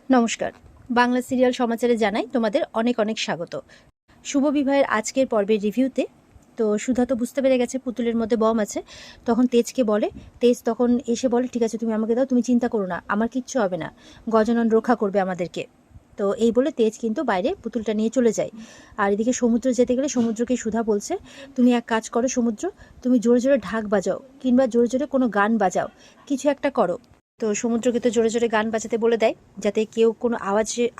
নমস্কার, বাংলা সিরিয়াল সমাচারে জানাই তোমাদের অনেক অনেক স্বাগত। শুভ বিবাহের আজকের পর্বের রিভিউতে তো সুধা তো বুঝতে পেরে গেছে পুতুলের মধ্যে বম আছে। তখন তেজকে বলে, তেজ তখন এসে বলে ঠিক আছে তুমি আমাকে দাও, তুমি চিন্তা করো না, আমার কিচ্ছু হবে না, গজানন রক্ষা করবে আমাদেরকে। তো এই বলে তেজ কিন্তু বাইরে পুতুলটা নিয়ে চলে যায়। আর এদিকে সমুদ্র যেতে গেলে সমুদ্রকে সুধা বলছে, তুমি এক কাজ করো সমুদ্র, তুমি জোরে জোরে ঢাক বাজাও কিংবা জোরে জোরে কোনো গান বাজাও, কিছু একটা করো। তো সমুদ্রকে তো জোরে জোরে গান বাজাতে বলে দেয় যাতে কেউ কোনো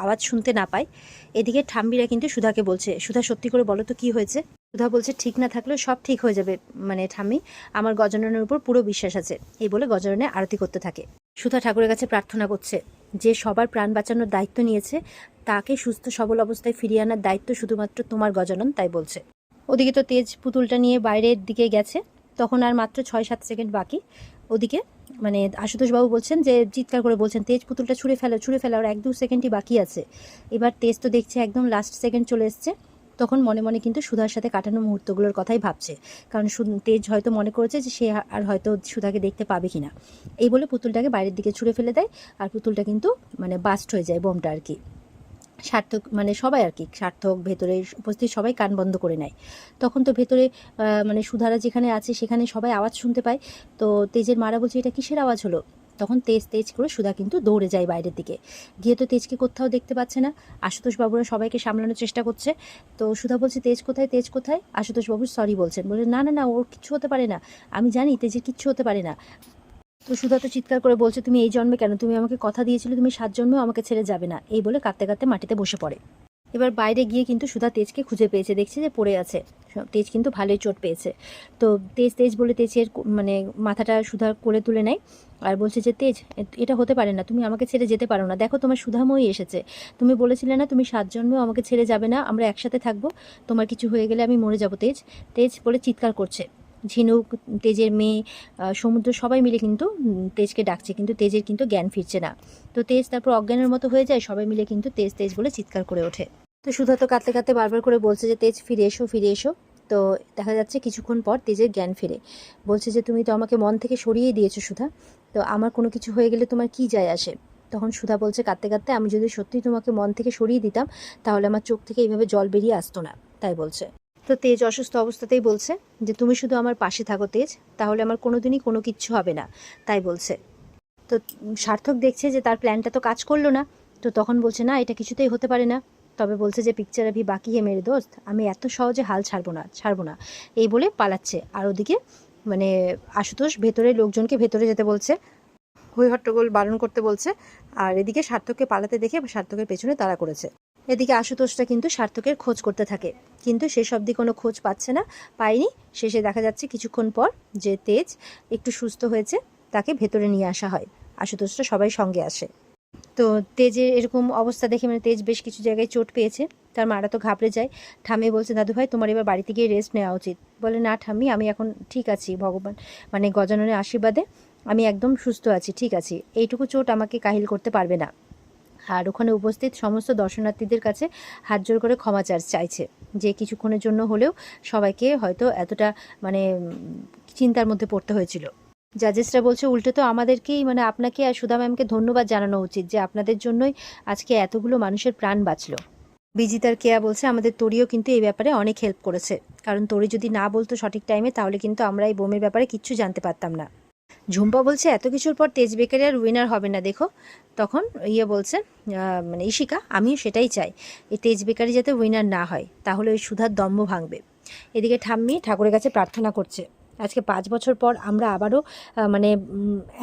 আওয়াজ শুনতে না পায়। এদিকে ঠাম্মিরা কিন্তু সুধাকে বলছে, সুধা সত্যি করে বলো তো কি হয়েছে। সুধা বলছে ঠিক না থাকলেও সব ঠিক হয়ে যাবে, মানে ঠাম্মি আমার গজাননের উপর পুরো বিশ্বাস আছে। এই বলে গজাননে আরতি করতে থাকে। সুধা ঠাকুরের কাছে প্রার্থনা করছে যে সবার প্রাণ বাঁচানোর দায়িত্ব নিয়েছে, তাকে সুস্থ সবল অবস্থায় ফিরিয়ে আনার দায়িত্ব শুধুমাত্র তোমার গজানন, তাই বলছে। ওদিকে তো তেজ পুতুলটা নিয়ে বাইরের দিকে গেছে, তখন আর মাত্র 6-7 সেকেন্ড বাকি। ওদিকে মানে আশুতোষবাবু বলছেন যে চিৎকার করে বলছেন তেজ পুতুলটা ছুঁড়ে ফেলো, আর 1-2 সেকেন্ডই বাকি আছে। এবার তেজ তো দেখছে একদম লাস্ট সেকেন্ড চলে এসছে। তখন মনে মনে কিন্তু সুধার সাথে কাটানো মুহূর্তগুলোর কথাই ভাবছে, কারণ তেজ হয়তো মনে করেছে যে সে আর হয়তো সুধাকে দেখতে পাবে কিনা। এই বলে পুতুলটাকে বাইরের দিকে ছুঁড়ে ফেলে দেয়, আর পুতুলটা কিন্তু মানে বাস্ট হয়ে যায়, বোমটা আর কি। সার্থক মানে সবাই আর কি, সার্থক ভেতরে উপস্থিত সবাই কান বন্ধ করে নেয়। তখন তো ভেতরে মানে সুধারা যেখানে আছে সেখানে সবাই আওয়াজ শুনতে পায়। তো তেজের মারা বলছে এটা কিসের আওয়াজ হলো। তখন তেজ করে সুধা কিন্তু দৌড়ে যায় বাইরের দিকে। গিয়ে তো তেজকে কোথাও দেখতে পাচ্ছে না। আশুতোষবাবুরা সবাইকে সামলানোর চেষ্টা করছে। তো সুধা বলছে তেজ কোথায়। আশুতোষবাবু সরি বলছেন, বলে না ওর কিচ্ছু হতে পারে না, আমি জানি তেজের কিচ্ছু হতে পারে না। তো সুধা তো চিৎকার করে বলছে তুমি এই জন্মে কেন, তুমি আমাকে কথা দিয়েছিলে তুমি 7 জন্মেও আমাকে ছেড়ে যাবে না। এই বলে কাঁদতে কাঁদতে মাটিতে বসে পড়ে। এবার বাইরে গিয়ে কিন্তু সুধা তেজকে খুঁজে পেয়েছে, দেখছে যে পড়ে আছে। তেজ কিন্তু ভালোই চোট পেয়েছে। তো তেজ বলে তেজের মানে মাথাটা সুধা কোলে তুলে নেয় আর বলছে যে তেজ এটা হতে পারে না, তুমি আমাকে ছেড়ে যেতে পারো না, দেখো তোমার সুধাময়ী এসেছে, তুমি বলেছিলে না তুমি 7 জন্মেও আমাকে ছেড়ে যাবে না, আমরা একসাথে থাকবো, তোমার কিছু হয়ে গেলে আমি মরে যাবো। তেজ বলে চিৎকার করছে। ঝিনুক, তেজের মেয়ে, সমুদ্র সবাই মিলে কিন্তু তেজকে ডাকছে, কিন্তু তেজের কিন্তু জ্ঞান ফিরছে না। তো তেজ তারপর অজ্ঞানের মতো হয়ে যায়, সবাই মিলে কিন্তু তেজ বলে চিৎকার করে ওঠে। তো সুধা তো কাঁদতে কাঁদতে বারবার করে বলছে যে তেজ ফিরে এসো। তো দেখা যাচ্ছে কিছুক্ষণ পর তেজের জ্ঞান ফিরে। বলছে যে তুমি তো আমাকে মন থেকে সরিয়েই দিয়েছো সুধা, তো আমার কোনো কিছু হয়ে গেলে তোমার কি যায় আসে। তখন সুধা বলছে কাঁদতে কাঁদতে, আমি যদি সত্যিই তোমাকে মন থেকে সরিয়ে দিতাম তাহলে আমার চোখ থেকে এইভাবে জল বেরিয়ে আসতো না, তাই বলছে। তো তেজ অসুস্থ অবস্থাতেই বলছে যে তুমি শুধু আমার পাশে থাকো তেজ, তাহলে আমার কোনোদিনই কোনো কিচ্ছু হবে না, তাই বলছে। তো সার্থক দেখছে যে তার প্ল্যানটা তো কাজ করলো না। তো তখন বলছে না এটা কিছুতেই হতে পারে না, তবে বলছে যে পিকচার আভি বাকি হে মেরে দোস্ত, আমি এত সহজে হাল ছাড়বো না, এই বলে পালাচ্ছে। আর ওদিকে মানে আশুতোষ ভেতরে লোকজনকে ভেতরে যেতে বলছে, হই হট্টগোল বারণ করতে বলছে। আর এদিকে সার্থককে পালাতে দেখে সার্থকের পেছনে তাড়া করেছে। এদিকে আশুতোষটা কিন্তু সার্থকের খোঁজ করতে থাকে, কিন্তু শেষ অবধি কোনো খোঁজ পায়নি। শেষে দেখা যাচ্ছে কিছুক্ষণ পর যে তেজ একটু সুস্থ হয়েছে, তাকে ভেতরে নিয়ে আসা হয়। আশুতোষটা সবাই সঙ্গে আসে। তো তেজের এরকম অবস্থা দেখে মানে তেজ বেশ কিছু জায়গায় চোট পেয়েছে, তার মারা তো ঘাবড়ে যায়। ঠাম্মি বলছে দাদু ভাই তোমার এবার বাড়িতে গিয়ে রেস্ট নেওয়া উচিত। বলে না ঠাম্মি, আমি এখন ঠিক আছি, ভগবান মানে গজাননের আশীর্বাদে আমি একদম সুস্থ আছি, ঠিক আছি, এইটুকু চোট আমাকে কাহিল করতে পারবে না। আর ওখানে উপস্থিত সমস্ত দর্শনার্থীদের কাছে হাত জোর করে ক্ষমা চাইছে যে কিছুক্ষণের জন্য হলেও সবাইকে হয়তো এতটা মানে চিন্তার মধ্যে পড়তে হয়েছিল। জাজেসরা বলছে উল্টো তো আমাদেরকেই মানে আপনাকে আর সুধা ম্যামকে ধন্যবাদ জানানো উচিত যে আপনাদের জন্যই আজকে এতগুলো মানুষের প্রাণ বাঁচলো। বিজিতার কেয়া বলছে আমাদের তরিও কিন্তু এই ব্যাপারে অনেক হেল্প করেছে, কারণ তরি যদি না বলতো সঠিক টাইমে তাহলে কিন্তু আমরা এই বোমের ব্যাপারে কিচ্ছু জানতে পারতাম না। ঝুম্পা বলছে এত কিছুর পর তেজ বেকারি আর উইনার হবে না দেখো। তখন বলছে মানে ইশিকা, আমিও সেটাই চাই, এই তেজ বেকারি যাতে উইনার না হয়, তাহলে ওই সুধার দম্ভ ভাঙবে। এদিকে ঠাম্মি ঠাকুরের কাছে প্রার্থনা করছে আজকে 5 বছর পর আমরা আবারও মানে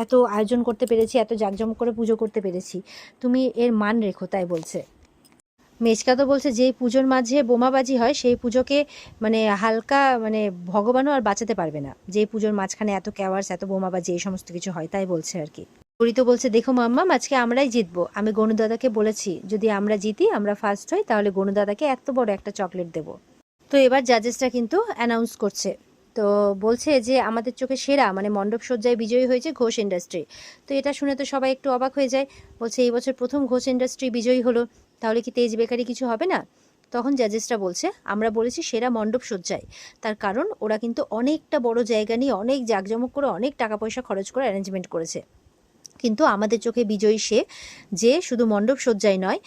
এত আয়োজন করতে পেরেছি, এত জাঁকজমক করে পুজো করতে পেরেছি, তুমি এর মান রেখো, তাই বলছে। মেচকা তো বলছে যেই পুজোর মাঝে বোমাবাজি হয় সেই পুজোকে মানে হালকা মানে ভগবানও আর বাঁচাতে পারবে না, যেই পুজোর মাঝখানে এত ক্যাওয়ার্স এত বোমাবাজি এই সমস্ত কিছু হয়, তাই বলছে আর কি। গৌরী তো বলছে দেখো মাম্মাম আজকে আমরাই জিতবো, আমি গনুদাদাকে বলেছি যদি আমরা জিতি আমরা ফার্স্ট হই তাহলে গনুদাদাকে এত বড় একটা চকলেট দেবো। তো এবার জাজেসরা কিন্তু অ্যানাউন্স করছে, তো বলছে যে আমাদের চোখে সেরা মানে মণ্ডপ সজ্জায় বিজয়ী হয়েছে ঘোষ ইন্ডাস্ট্রি। তো এটা শুনে তো সবাই একটু অবাক হয়ে যায়, বলছে এই বছর প্রথম ঘোষ ইন্ডাস্ট্রি বিজয়ী হলো, তাহলে কি তেজ বেকারি কিছু হবে না। তখন জাজেসরা বলছে আমরা বলেছি সেরা মণ্ডপ সজ্জায়, তার কারণ ওরা কিন্তু অনেকটা বড় জায়গা নিয়ে অনেক জাঁকজমক করে অনেক টাকা পয়সা খরচ করে অ্যারেঞ্জমেন্ট করেছে। কিন্তু আমাদের চোখে বিজয়ী সে, যে শুধু মণ্ডপ সজ্জাই নয়,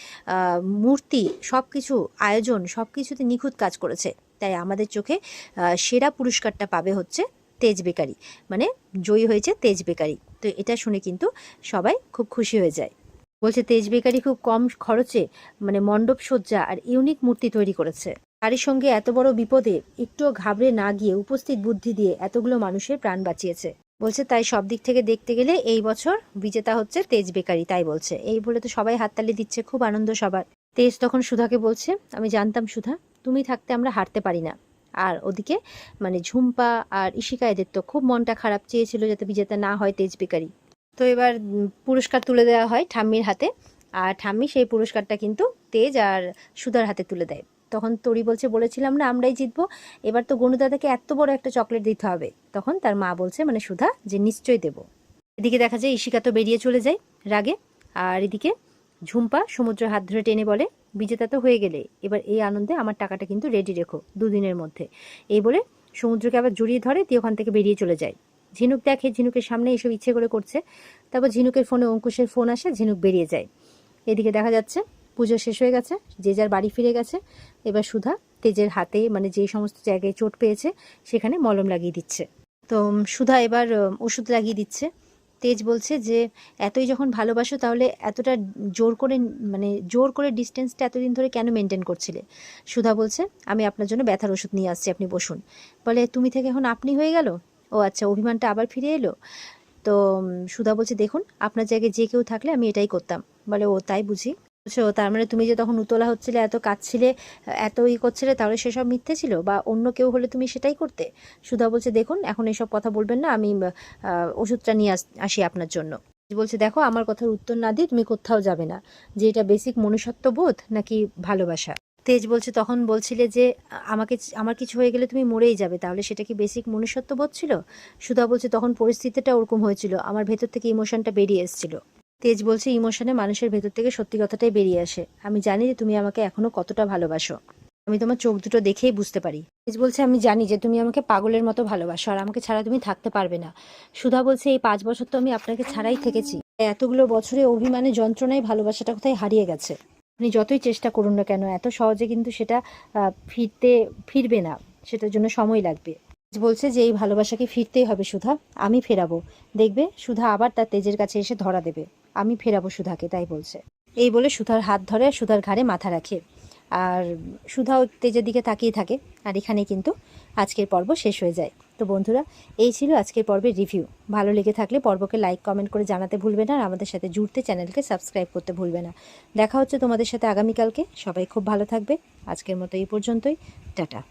মূর্তি সব কিছু আয়োজন সব কিছুতে নিখুঁত কাজ করেছে। তাই আমাদের চোখে সেরা পুরস্কারটা পাবে হচ্ছে তেজ বেকারি, মানে জয়ী হয়েছে তেজ বেকারি। তো এটা শুনে কিন্তু সবাই খুব খুশি হয়ে যায়। বলছে তেজ বেকারি খুব কম খরচে মানে মণ্ডপ সজ্জা আর ইউনিক মূর্তি তৈরি করেছে। তারই সঙ্গে এত বড় বিপদে একটুও ঘাবড়ে না গিয়ে উপস্থিত বুদ্ধি দিয়ে এতগুলো মানুষের প্রাণ বাঁচিয়েছে। বলছে তাই সব দিক থেকে দেখতে গেলে এই বছর বিজেতা হচ্ছে তেজ বেকারি, তাই বলছে। এই বলে তো সবাই হাততালি দিচ্ছে, খুব আনন্দ সবার। তেজ তখন সুধাকে বলছে, আমি জানতাম সুধা, তুমি থাকতে আমরা হারতে পারি না। আর ওদিকে মানে ঝুম্পা আর ইশিকা এদের তো খুব মনটা খারাপ, চেয়েছিল যাতে বিজেতা না হয় তেজ বেকারি। তো এবার পুরস্কার তুলে দেওয়া হয় ঠাম্মির হাতে, আর ঠাম্মি সেই পুরস্কারটা কিন্তু তেজ আর সুধার হাতে তুলে দেয়। তখন তরি বলছে, বলেছিলাম না আমরাই জিতবো, এবার তো গনুদাদাকে এত বড় একটা চকলেট দিতে হবে। তখন তার মা বলছে মানে সুধা, যে নিশ্চয়ই দেবো। এদিকে দেখা যায় ইশিকা তো বেরিয়ে চলে যায় রাগে, আর এদিকে ঝুম্পা সমুদ্রের হাত ধরে টেনে বলে, বিজেতা তো হয়ে গেলে এবার এই আনন্দে আমার টাকাটা কিন্তু রেডি রেখো 2 দিনের মধ্যে। এই বলে সমুদ্রকে আবার জড়িয়ে ধরে দিয়ে ওখান থেকে বেরিয়ে চলে যায়। ঝিনুক দেখে ঝিনুকের সামনে এসব ইচ্ছে করে করছে, তারপর ঝিনুকের ফোনে অঙ্কুশের ফোন আসে, ঝিনুক বেরিয়ে যায়। এদিকে দেখা যাচ্ছে পুজো শেষ হয়ে গেছে, যে যার বাড়ি ফিরে গেছে। এবার সুধা তেজের হাতে মানে যে সমস্ত জায়গায় চোট পেয়েছে সেখানে মলম লাগিয়ে দিচ্ছে। তো সুধা এবার ওষুধ লাগিয়ে দিচ্ছে। তেজ বলছে যে এতই যখন ভালোবাসো তাহলে এতটা জোর করে মানে জোর করে ডিস্টেন্সটা এতদিন ধরে কেন মেনটেন করছিলে। সুধা বলছে, আমি আপনার জন্য ব্যথার ওষুধ নিয়ে আসছি, আপনি বসুন। বলে তুমি থেকে এখন আপনি হয়ে গেল, ও আচ্ছা অভিমানটা আবার ফিরে এলো। তো সুধা বলছে, দেখুন আপনার জায়গায় যে কেউ থাকলে আমি এটাই করতাম। বলে ও তাই বুঝি, বুঝছো, তার মানে তুমি যে তখন উতলা হচ্ছিলে, এত কাঁদছিলে, এত করছিলে, তাহলে সেসব মিথ্যে ছিল, বা অন্য কেউ হলে তুমি সেটাই করতে। সুধা বলছে, দেখুন এখন এসব কথা বলবেন না, আমি ওষুধটা নিয়ে আসি আপনার জন্য। বলছে, দেখো আমার কথার উত্তর না দিয়ে তুমি কোথাও যাবে না, যে এটা বেসিক মনুষ্যত্ব বোধ নাকি ভালোবাসা। তেজ বলছে, তখন বলছিলে যে আমার কিছু হয়ে গেলে তুমি মরেই যাবে, তাহলে সেটা কি বেসিক মনুষ্যত্ব বোধ ছিল। সুধা বলছে, তখন পরিস্থিতিটা ওরকম হয়েছিল, আমার ভেতর থেকে ইমোশনটা বেরিয়ে এসেছিল। তেজ বলছে, ইমোশনে মানুষের ভেতর থেকে সত্যি কথাটাই বেরিয়ে আসে, আমি জানি যে তুমি আমাকে এখনো কতটা ভালোবাসো, আমি তোমার চোখ দুটো দেখেই বুঝতে পারি। তেজ বলছে, আমি জানি যে তুমি আমাকে পাগলের মতো ভালোবাসো, আর আমাকে ছাড়া তুমি থাকতে পারবে না। সুধা বলছে, এই 5 বছর তো আমি আপনাকে ছাড়াই থেকেছি, এতগুলো বছরে অভিমানে যন্ত্রণায় ভালোবাসাটা কোথায় হারিয়ে গেছে। আপনি যতই চেষ্টা করুন না কেন এত সহজে কিন্তু সেটা ফিরবে না, সেটার জন্য সময় লাগবে। বলছে যে এই ভালোবাসাকে ফিরতেই হবে সুধা, আমি ফেরাবো, দেখবে সুধা আবার তার তেজের কাছে এসে ধরা দেবে, আমি ফেরাবো সুধাকে, তাই বলছে। এই বলে সুধার হাত ধরে সুধার ঘাড়ে মাথা রাখে, আর সুধাও তেজের দিকে তাকিয়ে থাকে। আর এখানে কিন্তু আজকের পর্ব শেষ হয়ে যায়। তো বন্ধুরা, এই ছিল আজকের পর্বের রিভিউ। ভালো লেগে থাকলে পর্বকে লাইক কমেন্ট করে জানাতে ভুলবে না, আর আমাদের সাথে জুড়তে চ্যানেলকে সাবস্ক্রাইব করতে ভুলবে না। দেখা হচ্ছে তোমাদের সাথে আগামীকালকে। সবাই খুব ভালো থাকবে। আজকের মতো এই পর্যন্তই, টাটা।